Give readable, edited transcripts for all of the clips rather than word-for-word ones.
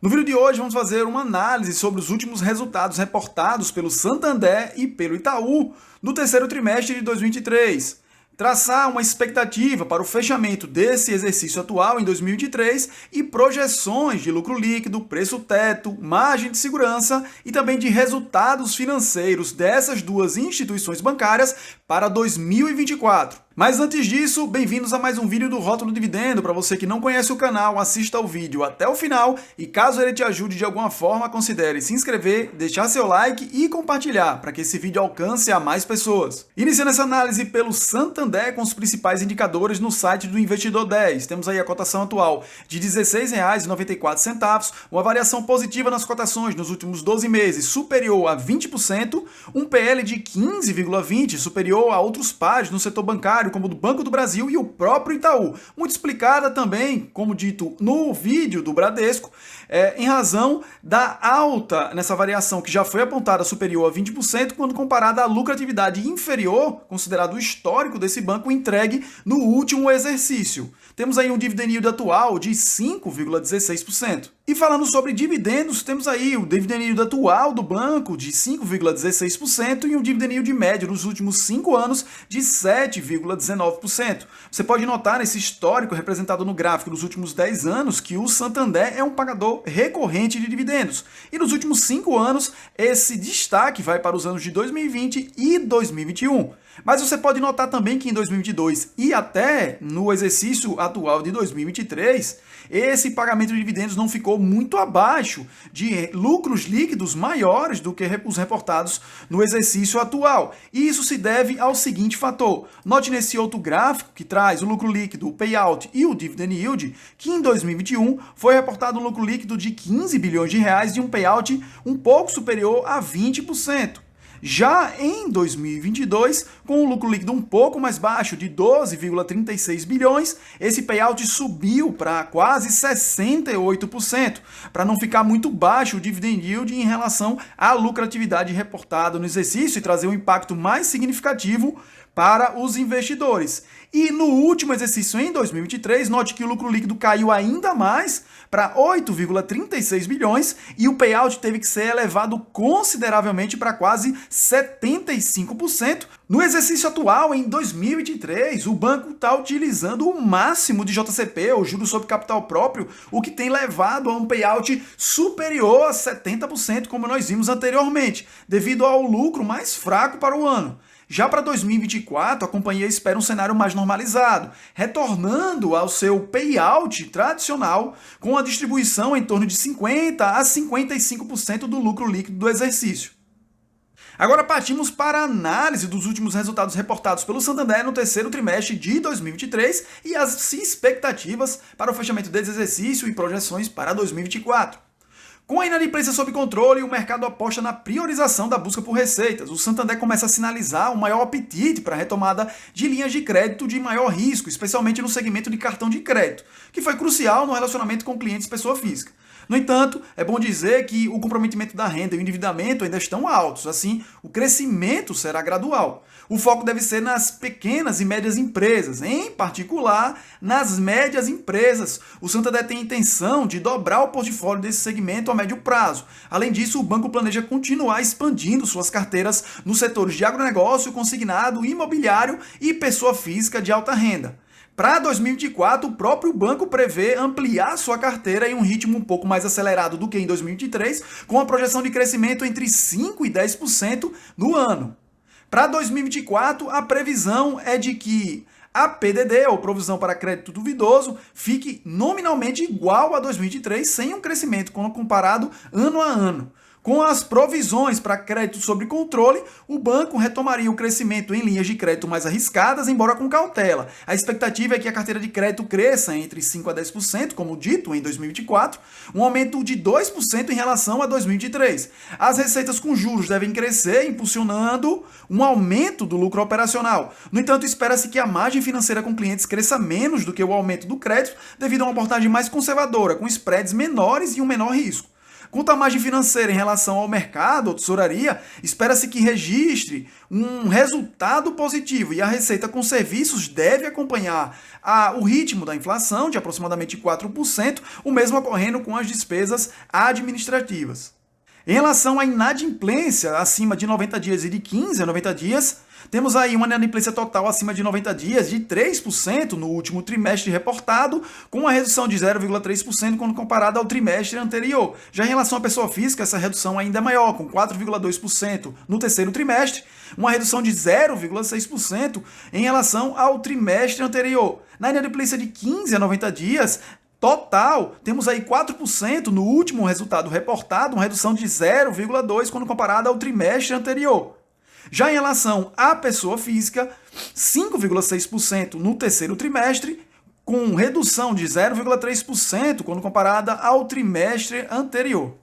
No vídeo de hoje vamos fazer uma análise sobre os últimos resultados reportados pelo Santander e pelo Itaú no terceiro trimestre de 2023. Traçar uma expectativa para o fechamento desse exercício atual em 2023 e projeções de lucro líquido, preço-teto, margem de segurança e também de resultados financeiros dessas duas instituições bancárias para 2024. Mas antes disso, bem-vindos a mais um vídeo do Rótulo Dividendo. Para você que não conhece o canal, assista ao vídeo até o final e caso ele te ajude de alguma forma, considere se inscrever, deixar seu like e compartilhar para que esse vídeo alcance a mais pessoas. Iniciando essa análise pelo Santander com os principais indicadores no site do Investidor 10. Temos aí a cotação atual de R$ 16,94, uma variação positiva nas cotações nos últimos 12 meses superior a 20%, um PL de 15,20 superior a outros pares no setor bancário, como o do Banco do Brasil e o próprio Itaú. Muito explicada também, como dito no vídeo do Bradesco, em razão da alta nessa variação que já foi apontada superior a 20% quando comparada à lucratividade inferior, considerado o histórico desse banco entregue no último exercício. Temos aí um dividend yield atual de 5,16%. E falando sobre dividendos, temos aí o dividend yield atual do banco de 5,16% e um dividend yield médio nos últimos 5 anos de 7,19%. Você pode notar nesse histórico representado no gráfico dos últimos 10 anos que o Santander é um pagador recorrente de dividendos. E nos últimos 5 anos, esse destaque vai para os anos de 2020 e 2021. Mas você pode notar também que em 2022 e até no exercício atual de 2023, esse pagamento de dividendos não ficou muito abaixo de lucros líquidos maiores do que os reportados no exercício atual. E isso se deve ao seguinte fator. Note nesse outro gráfico que traz o lucro líquido, o payout e o dividend yield, que em 2021 foi reportado um lucro líquido de 15 bilhões de reais e um payout um pouco superior a 20%. Já em 2022, com o lucro líquido um pouco mais baixo de 12,36 bilhões, esse payout subiu para quase 68%, para não ficar muito baixo o dividend yield em relação à lucratividade reportada no exercício e trazer um impacto mais significativo para os investidores. E no último exercício, em 2023, note que o lucro líquido caiu ainda mais para 8,36 bilhões e o payout teve que ser elevado consideravelmente para quase 75%. No exercício atual, em 2023, o banco está utilizando o máximo de JCP, ou juros sobre capital próprio, o que tem levado a um payout superior a 70%, como nós vimos anteriormente, devido ao lucro mais fraco para o ano. Já para 2024, a companhia espera um cenário mais normalizado, retornando ao seu payout tradicional, com a distribuição em torno de 50% a 55% do lucro líquido do exercício. Agora partimos para a análise dos últimos resultados reportados pelo Santander no terceiro trimestre de 2023 e as expectativas para o fechamento desse exercício e projeções para 2024. Com a inadimplência sob controle, o mercado aposta na priorização da busca por receitas. O Santander começa a sinalizar um maior apetite para a retomada de linhas de crédito de maior risco, especialmente no segmento de cartão de crédito, que foi crucial no relacionamento com clientes pessoa física. No entanto, é bom dizer que o comprometimento da renda e o endividamento ainda estão altos, assim, o crescimento será gradual. O foco deve ser nas pequenas e médias empresas, em particular nas médias empresas. O Santander tem a intenção de dobrar o portfólio desse segmento a médio prazo. Além disso, o banco planeja continuar expandindo suas carteiras nos setores de agronegócio, consignado, imobiliário e pessoa física de alta renda. Para 2024, o próprio banco prevê ampliar sua carteira em um ritmo um pouco mais acelerado do que em 2023, com a projeção de crescimento entre 5% e 10% no ano. Para 2024, a previsão é de que a PDD, ou Provisão para Crédito Duvidoso, fique nominalmente igual a 2023, sem um crescimento quando comparado ano a ano. Com as provisões para crédito sob controle, o banco retomaria o crescimento em linhas de crédito mais arriscadas, embora com cautela. A expectativa é que a carteira de crédito cresça entre 5% a 10%, como dito, em 2024, um aumento de 2% em relação a 2023. As receitas com juros devem crescer, impulsionando um aumento do lucro operacional. No entanto, espera-se que a margem financeira com clientes cresça menos do que o aumento do crédito, devido a uma abordagem mais conservadora, com spreads menores e um menor risco. Quanto à margem financeira em relação ao mercado ou tesouraria, espera-se que registre um resultado positivo e a receita com serviços deve acompanhar o ritmo da inflação de aproximadamente 4%, o mesmo ocorrendo com as despesas administrativas. Em relação à inadimplência acima de 90 dias e de 15 a 90 dias, temos aí uma inadimplência total acima de 90 dias de 3% no último trimestre reportado, com uma redução de 0,3% quando comparada ao trimestre anterior. Já em relação à pessoa física, essa redução ainda é maior, com 4,2% no terceiro trimestre, uma redução de 0,6% em relação ao trimestre anterior. Na inadimplência de 15 a 90 dias, total, temos aí 4% no último resultado reportado, uma redução de 0,2% quando comparada ao trimestre anterior. Já em relação à pessoa física, 5,6% no terceiro trimestre, com redução de 0,3% quando comparada ao trimestre anterior.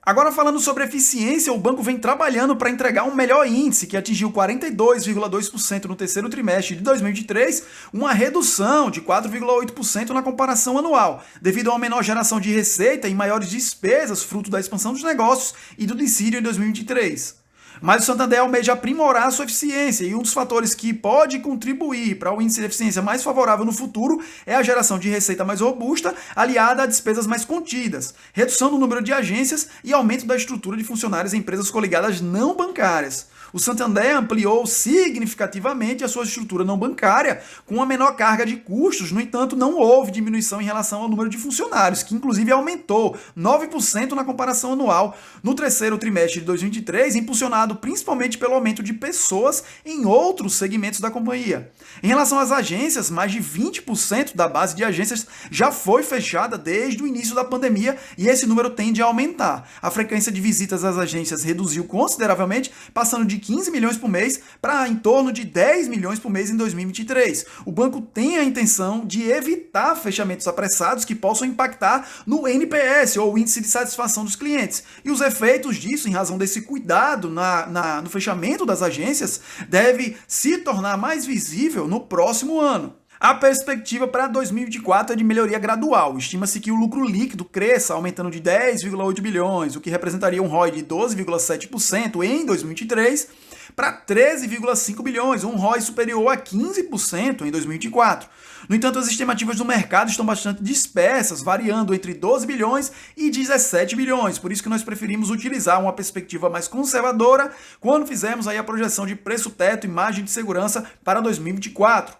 Agora falando sobre eficiência, o banco vem trabalhando para entregar um melhor índice, que atingiu 42,2% no terceiro trimestre de 2023, uma redução de 4,8% na comparação anual, devido a uma menor geração de receita e maiores despesas fruto da expansão dos negócios e do dissídio em 2023. Mas o Santander almeja aprimorar a sua eficiência e um dos fatores que pode contribuir para o índice de eficiência mais favorável no futuro é a geração de receita mais robusta, aliada a despesas mais contidas, redução do número de agências e aumento da estrutura de funcionários em empresas coligadas não bancárias. O Santander ampliou significativamente a sua estrutura não bancária com uma menor carga de custos, no entanto, não houve diminuição em relação ao número de funcionários, que inclusive aumentou 9% na comparação anual no terceiro trimestre de 2023, impulsionado principalmente pelo aumento de pessoas em outros segmentos da companhia. Em relação às agências, mais de 20% da base de agências já foi fechada desde o início da pandemia e esse número tende a aumentar. A frequência de visitas às agências reduziu consideravelmente, passando de 15 milhões por mês para em torno de 10 milhões por mês em 2023. O banco tem a intenção de evitar fechamentos apressados que possam impactar no NPS, ou Índice de Satisfação dos Clientes. E os efeitos disso, em razão desse cuidado no fechamento das agências, deve se tornar mais visível no próximo ano. A perspectiva para 2024 é de melhoria gradual. Estima-se que o lucro líquido cresça, aumentando de 10,8 bilhões, o que representaria um ROI de 12,7% em 2023, para 13,5 bilhões, um ROI superior a 15% em 2024. No entanto, as estimativas do mercado estão bastante dispersas, variando entre 12 bilhões e 17 bilhões. Por isso que nós preferimos utilizar uma perspectiva mais conservadora quando fizermos aí a projeção de preço-teto e margem de segurança para 2024.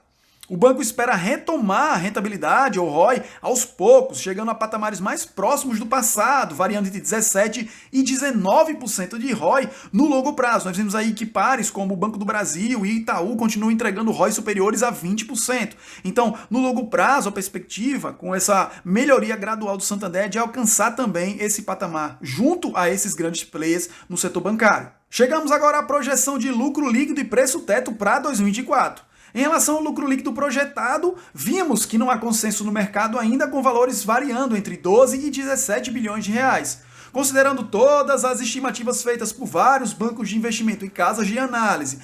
O banco espera retomar a rentabilidade, ou ROI, aos poucos, chegando a patamares mais próximos do passado, variando entre 17% e 19% de ROI no longo prazo. Nós vimos aí que pares como o Banco do Brasil e Itaú continuam entregando ROI superiores a 20%. Então, no longo prazo, a perspectiva, com essa melhoria gradual do Santander, é de alcançar também esse patamar, junto a esses grandes players no setor bancário. Chegamos agora à projeção de lucro líquido e preço-teto para 2024. Em relação ao lucro líquido projetado, vimos que não há consenso no mercado ainda, com valores variando entre 12 e 17 bilhões de reais. Considerando todas as estimativas feitas por vários bancos de investimento e casas de análise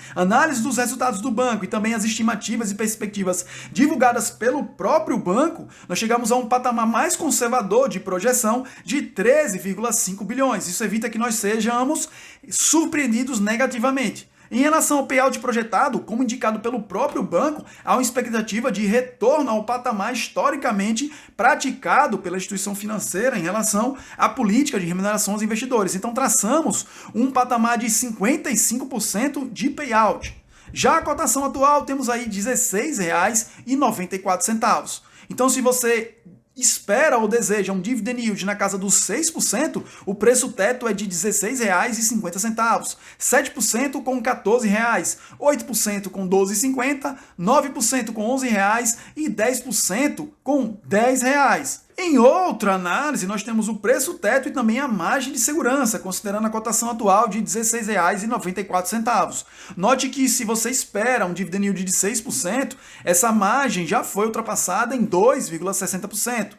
dos resultados do banco e também as estimativas e perspectivas divulgadas pelo próprio banco, nós chegamos a um patamar mais conservador de projeção de 13,5 bilhões. Isso evita que nós sejamos surpreendidos negativamente. Em relação ao payout projetado, como indicado pelo próprio banco, há uma expectativa de retorno ao patamar historicamente praticado pela instituição financeira em relação à política de remuneração aos investidores. Então traçamos um patamar de 55% de payout. Já a cotação atual temos aí R$ 16,94. Então se você espera ou deseja um dividend yield na casa dos 6%, o preço teto é de R$ 16,50, 7% com R$ 14, 8% com R$ 12,50, 9% com R$ 11 e 10% com R$ 10. Em outra análise, nós temos o preço teto e também a margem de segurança, considerando a cotação atual de R$ 16,94. Note que se você espera um dividend yield de 6%, essa margem já foi ultrapassada em 2,60%.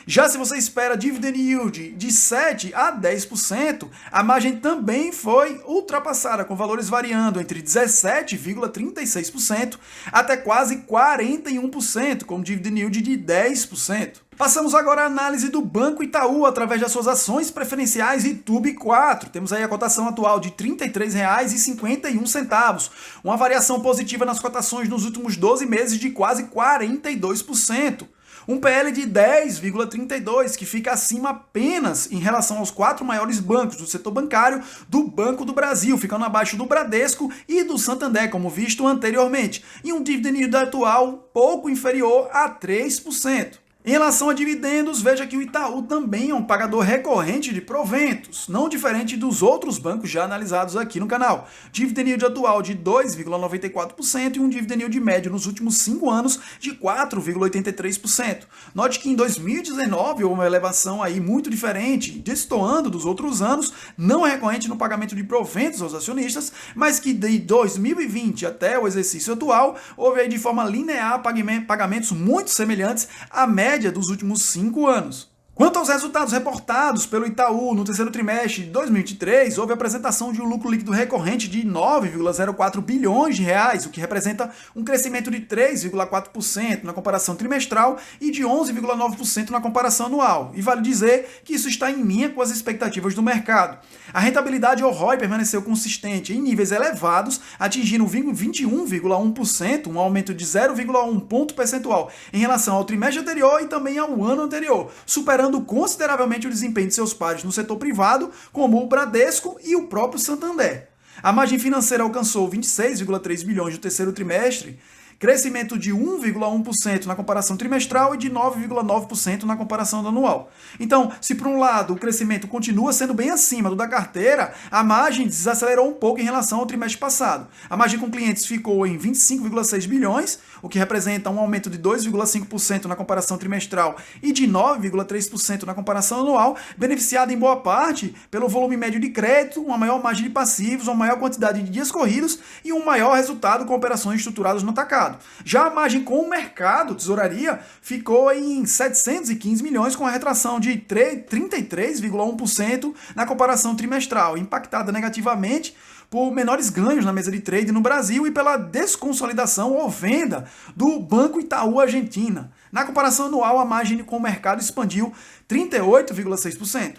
Já se você espera dividend yield de 7% a 10%, a margem também foi ultrapassada, com valores variando entre 17,36% até quase 41%, com dividend yield de 10%. Passamos agora à análise do Banco Itaú através das suas ações preferenciais e TUB4. Temos aí a cotação atual de R$ 33,51, uma variação positiva nas cotações nos últimos 12 meses de quase 42%. Um PL de 10,32, que fica acima apenas em relação aos 4 maiores bancos do setor bancário do Banco do Brasil, ficando abaixo do Bradesco e do Santander, como visto anteriormente, e um dividend yield atual pouco inferior a 3%. Em relação a dividendos, veja que o Itaú também é um pagador recorrente de proventos, não diferente dos outros bancos já analisados aqui no canal. Dividend yield atual de 2,94% e um dividend yield médio nos últimos 5 anos de 4,83%. Note que em 2019 houve uma elevação aí muito diferente, destoando dos outros anos, não recorrente no pagamento de proventos aos acionistas, mas que de 2020 até o exercício atual, houve aí de forma linear pagamentos muito semelhantes à média dos últimos 5 anos. Quanto aos resultados reportados pelo Itaú no terceiro trimestre de 2023, houve a apresentação de um lucro líquido recorrente de 9,04 bilhões de reais, o que representa um crescimento de 3,4% na comparação trimestral e de 11,9% na comparação anual. E vale dizer que isso está em linha com as expectativas do mercado. A rentabilidade ou ROI permaneceu consistente em níveis elevados, atingindo 21,1%, um aumento de 0,1 ponto percentual em relação ao trimestre anterior e também ao ano anterior, superando consideravelmente o desempenho de seus pares no setor privado, como o Bradesco e o próprio Santander. A margem financeira alcançou 26,3 bilhões no terceiro trimestre, crescimento de 1,1% na comparação trimestral e de 9,9% na comparação anual. Então, se por um lado o crescimento continua sendo bem acima do da carteira, a margem desacelerou um pouco em relação ao trimestre passado. A margem com clientes ficou em 25,6 bilhões, o que representa um aumento de 2,5% na comparação trimestral e de 9,3% na comparação anual, beneficiada em boa parte pelo volume médio de crédito, uma maior margem de passivos, uma maior quantidade de dias corridos e um maior resultado com operações estruturadas no atacado. Já a margem com o mercado, tesouraria, ficou em 715 milhões, com a retração de 33,1% na comparação trimestral, impactada negativamente por menores ganhos na mesa de trade no Brasil e pela desconsolidação ou venda do Banco Itaú Argentina. Na comparação anual, a margem com o mercado expandiu 38,6%.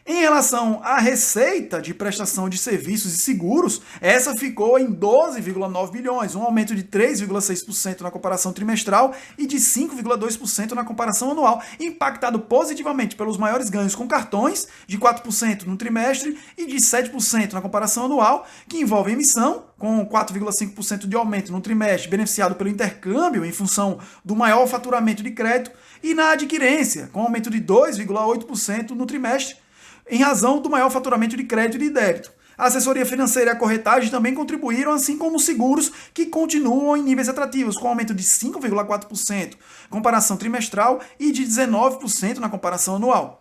Em relação à receita de prestação de serviços e seguros, essa ficou em 12,9 bilhões, um aumento de 3,6% na comparação trimestral e de 5,2% na comparação anual, impactado positivamente pelos maiores ganhos com cartões, de 4% no trimestre e de 7% na comparação anual, que envolve emissão, com 4,5% de aumento no trimestre, beneficiado pelo intercâmbio em função do maior faturamento de crédito, e na adquirência, com aumento de 2,8% no trimestre, em razão do maior faturamento de crédito e de débito. A assessoria financeira e a corretagem também contribuíram, assim como os seguros, que continuam em níveis atrativos, com aumento de 5,4% comparação trimestral e de 19% na comparação anual.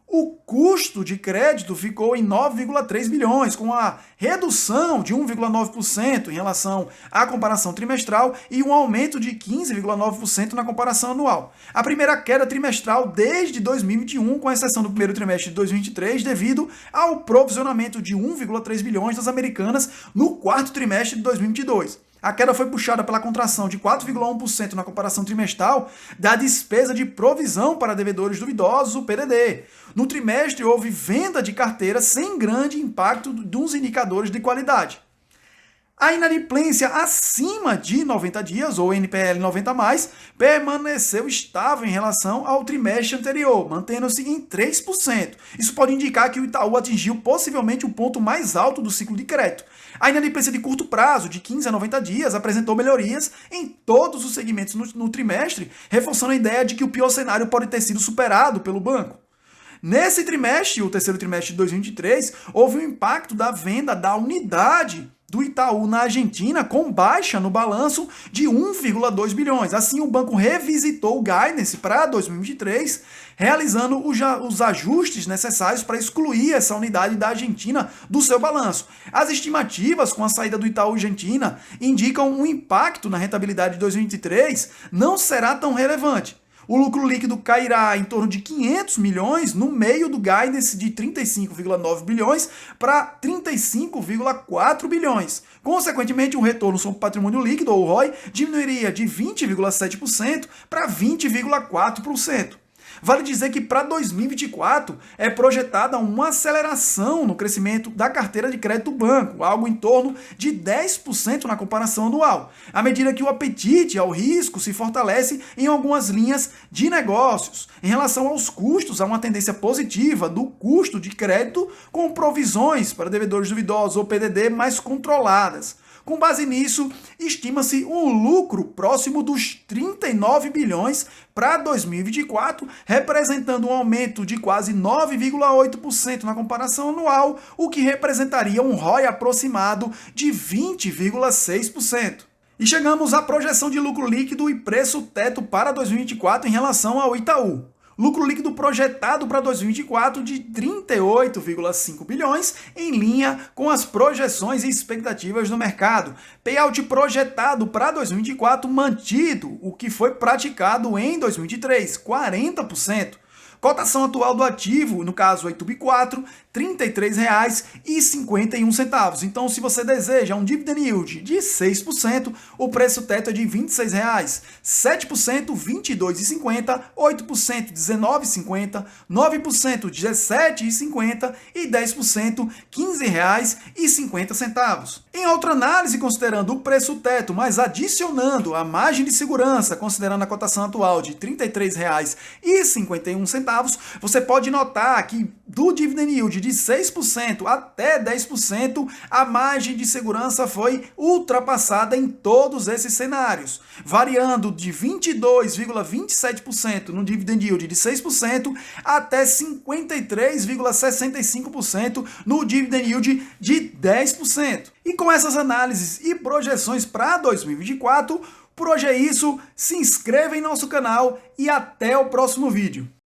O custo de crédito ficou em 9,3 bilhões, com a redução de 1,9% em relação à comparação trimestral e um aumento de 15,9% na comparação anual. A primeira queda trimestral desde 2021, com exceção do primeiro trimestre de 2023, devido ao provisionamento de 1,3 bilhões das americanas no quarto trimestre de 2022. A queda foi puxada pela contração de 4,1% na comparação trimestral da despesa de provisão para devedores duvidosos, o PDD. No trimestre, houve venda de carteira sem grande impacto dos indicadores de qualidade. A inadimplência acima de 90 dias, ou NPL 90+, permaneceu estável em relação ao trimestre anterior, mantendo-se em 3%. Isso pode indicar que o Itaú atingiu possivelmente o ponto mais alto do ciclo de crédito. A inadimplência de curto prazo, de 15 a 90 dias, apresentou melhorias em todos os segmentos no trimestre, reforçando a ideia de que o pior cenário pode ter sido superado pelo banco. Nesse trimestre, o terceiro trimestre de 2023, houve um impacto da venda da unidade do Itaú na Argentina, com baixa no balanço de 1,2 bilhões. Assim, o banco revisitou o guidance para 2023, realizando os ajustes necessários para excluir essa unidade da Argentina do seu balanço. As estimativas com a saída do Itaú Argentina indicam um impacto na rentabilidade de 2023 não será tão relevante. O lucro líquido cairá em torno de 500 milhões no meio do guidance de 35,9 bilhões para 35,4 bilhões. Consequentemente, o retorno sobre o patrimônio líquido, ou ROI, diminuiria de 20,7% para 20,4%. Vale dizer que para 2024 é projetada uma aceleração no crescimento da carteira de crédito do banco, algo em torno de 10% na comparação anual, à medida que o apetite ao risco se fortalece em algumas linhas de negócios. Em relação aos custos, há uma tendência positiva do custo de crédito com provisões para devedores duvidosos ou PDD mais controladas. Com base nisso, estima-se um lucro próximo dos 39 bilhões para 2024, representando um aumento de quase 9,8% na comparação anual, o que representaria um ROI aproximado de 20,6%. E chegamos à projeção de lucro líquido e preço teto para 2024 em relação ao Itaú. Lucro líquido projetado para 2024 de 38,5 bilhões, em linha com as projeções e expectativas do mercado. Payout projetado para 2024 mantido, o que foi praticado em 2023, 40%. Cotação atual do ativo, no caso 8B4, R$ 33,51. Então, se você deseja um dividend yield de 6%, o preço teto é de R$ 26,00. 7%, R$ 22,50. 8%, R$ 19,50. 9%, R$ 17,50. E 10%, R$ 15,50. Em outra análise, considerando o preço teto, mas adicionando a margem de segurança, considerando a cotação atual de R$ 33,51, você pode notar que do dividend yield de 6% até 10%, a margem de segurança foi ultrapassada em todos esses cenários, variando de 22,27% no dividend yield de 6% até 53,65% no dividend yield de 10%. E com essas análises e projeções para 2024, por hoje é isso, se inscreva em nosso canal e até o próximo vídeo.